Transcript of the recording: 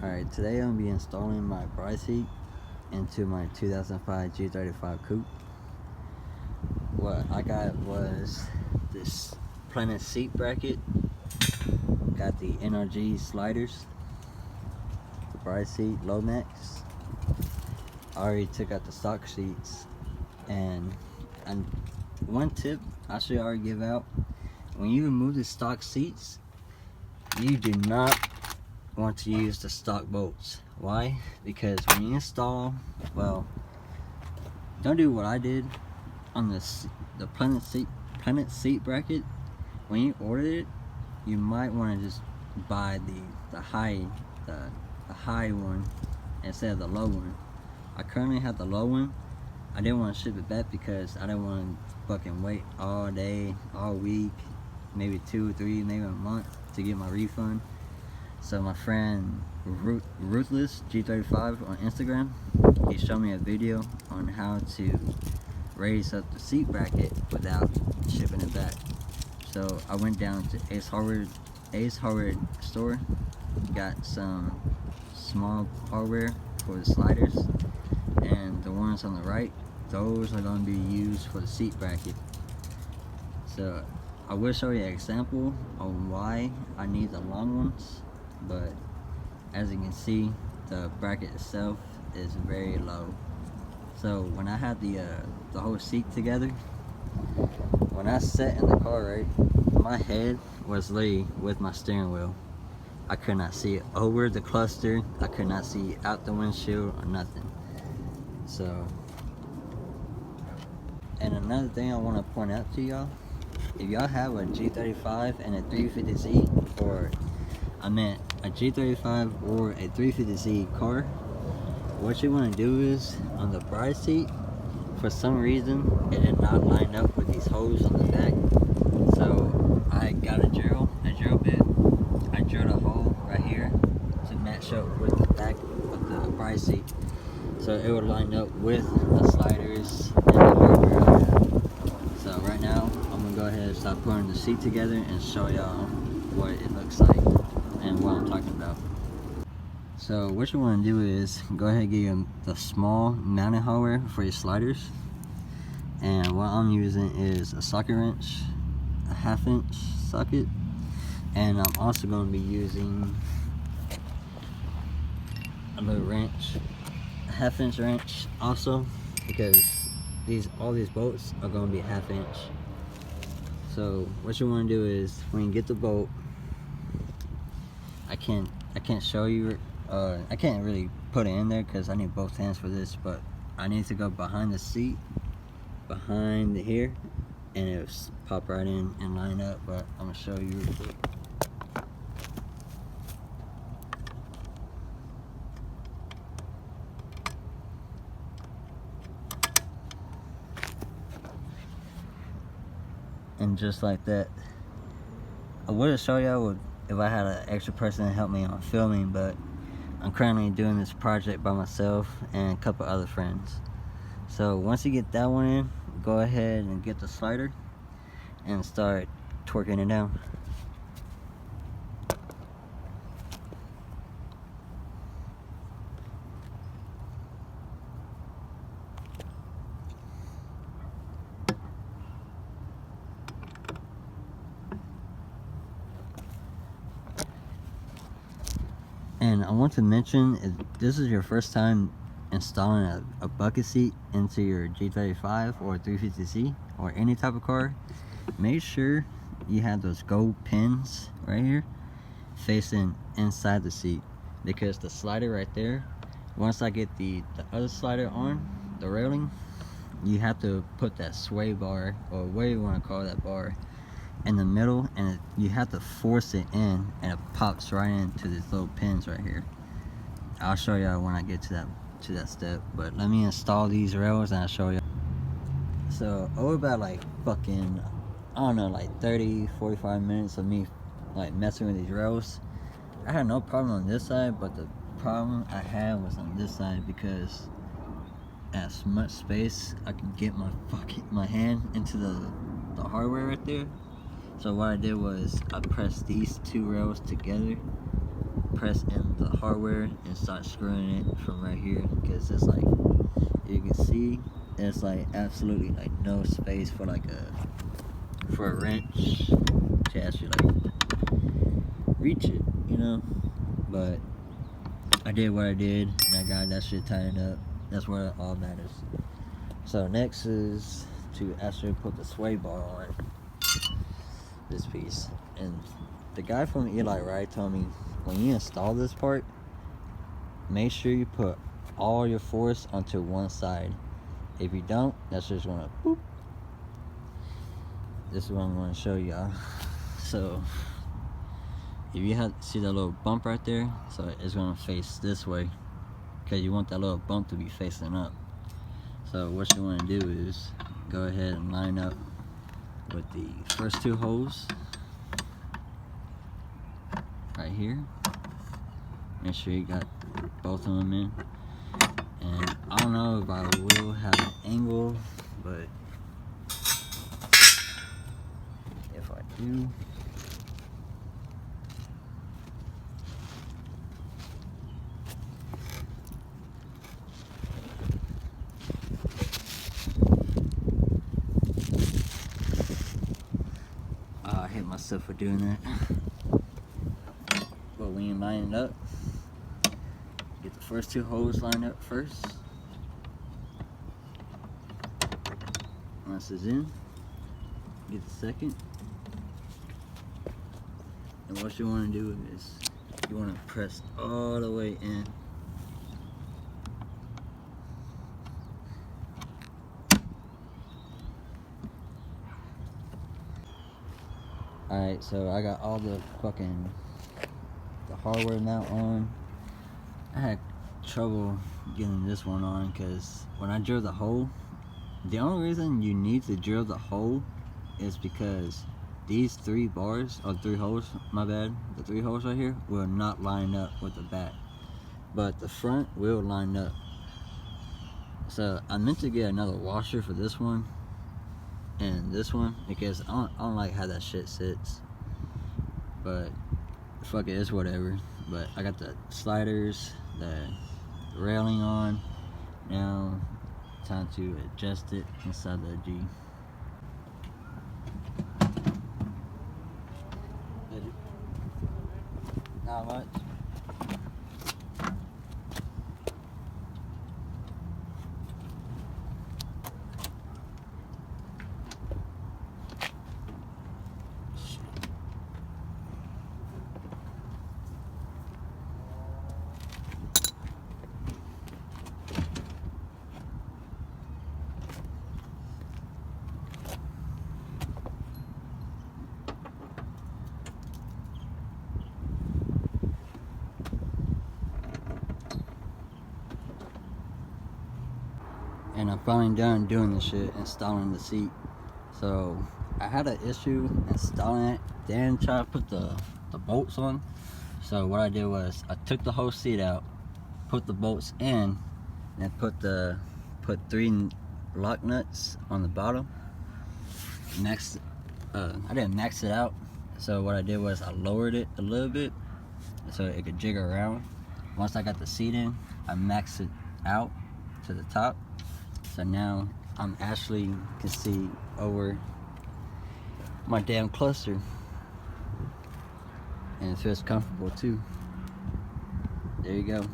Alright, today I'm going to be installing my bride seat into my 2005 G35 coupe. What I got was this Planet seat bracket, got the NRG sliders, the bride seat low max. I already took out the stock seats, and one tip I should already give out: when you remove the stock seats, you do not want to use the stock bolts. Why? Because when you install, well, don't do what I did on the Planet seat bracket. When you order it, you might want to just buy the high one instead of the low one. I currently have the low one. I didn't want to ship it back because I didn't want to fucking wait all day, all week, maybe 2 or 3, maybe a month to get my refund. So my friend Ruthless G35 on Instagram, he showed me a video on how to raise up the seat bracket without shipping it back. So I went down to Ace Hardware store, got some small hardware for the sliders, and the ones on the right, those are going to be used for the seat bracket. So I will show you an example on why I need the long ones, but as you can see, the bracket itself is very low. So when I had the whole seat together, when I sat in the car, right, my head was literally with my steering wheel. I could not see over the cluster, I could not see out the windshield or nothing. So, and another thing I want to point out to y'all, if y'all have a G35 and a 350Z, or I meant a G35 or a 350Z car, what you want to do is, on the bride seat, for some reason it did not line up with these holes on the back. So I got a drill bit. I drilled a hole right here to match up with the back of the bride seat, so it would line up with the sliders and the hardware I have. So right now I'm gonna go ahead and start putting the seat together and show y'all what it looks like and what I'm talking about. So what you want to do is go ahead and get you the small mounting hardware for your sliders, and what I'm using is a socket wrench, a 1/2 inch socket, and I'm also going to be using a little wrench, a 1/2 inch wrench also, because all these bolts are going to be 1/2 inch. So what you want to do is, when you get the bolt, I can't show you, I can't really put it in there because I need both hands for this, but I need to go behind the seat, behind here, and it'll pop right in and line up. But I'm gonna show you real quick. And just like that. I would have shown y'all if I had an extra person to help me on filming, but I'm currently doing this project by myself and a couple other friends. So once you get that one in, go ahead and get the slider and start torquing it down. And I want to mention, if this is your first time installing a bucket seat into your G35 or 350Z or any type of car, make sure you have those gold pins right here facing inside the seat, because the slider right there, once I get the other slider on the railing, you have to put that sway bar, or what you want to call that bar, in the middle, and you have to force it in, and it pops right into these little pins right here. I'll show y'all when I get to that step, but let me install these rails and I'll show you. So over about like fucking, I don't know, like 30-45 minutes of me like messing with these rails, I had no problem on this side, but the problem I had was on this side, because as much space I could get my hand into the hardware right there. So what I did was I pressed these two rails together press in the hardware and start screwing it from right here, because it's like, you can see it's like absolutely like no space for like a wrench to actually like reach it, you know. But I did what I did, and I got that shit tightened up. That's where it all matters. So next is to actually put the sway bar on this piece. And the guy from Eli Ride told me, when you install this part, make sure you put all your force onto one side. If you don't, that's just gonna boop. This is what I'm gonna show y'all. So if you see that little bump right there, so it's gonna face this way, because you want that little bump to be facing up. So what you want to do is go ahead and line up with the first two holes right here. Make sure you got both of them in. And I don't know if I will have an angle, but if I do, I hate myself for doing that. But when you line it up, get the first two holes lined up first. Once it's in, get the second. And what you want to do is you want to press all the way in. Alright, so I got all the hardware mount on. I had trouble getting this one on because when I drill the hole, the only reason you need to drill the hole is because these three bars, or three holes, my bad, the three holes right here will not line up with the back, but the front will line up. So I meant to get another washer for this one and this one, because I don't like how that shit sits, but fuck it, it's whatever. But I got the sliders, the railing on. Now time to adjust it inside the G. Not much. And I'm finally done doing the shit, installing the seat. So I had an issue installing it, then try to put the bolts on. So what I did was I took the whole seat out, put the bolts in, and put 3 lock nuts on the bottom. Next, I didn't max it out. So what I did was I lowered it a little bit so it could jiggle around. Once I got the seat in, I maxed it out to the top. So now I'm actually can see over my damn cluster, and it feels comfortable too. There you go.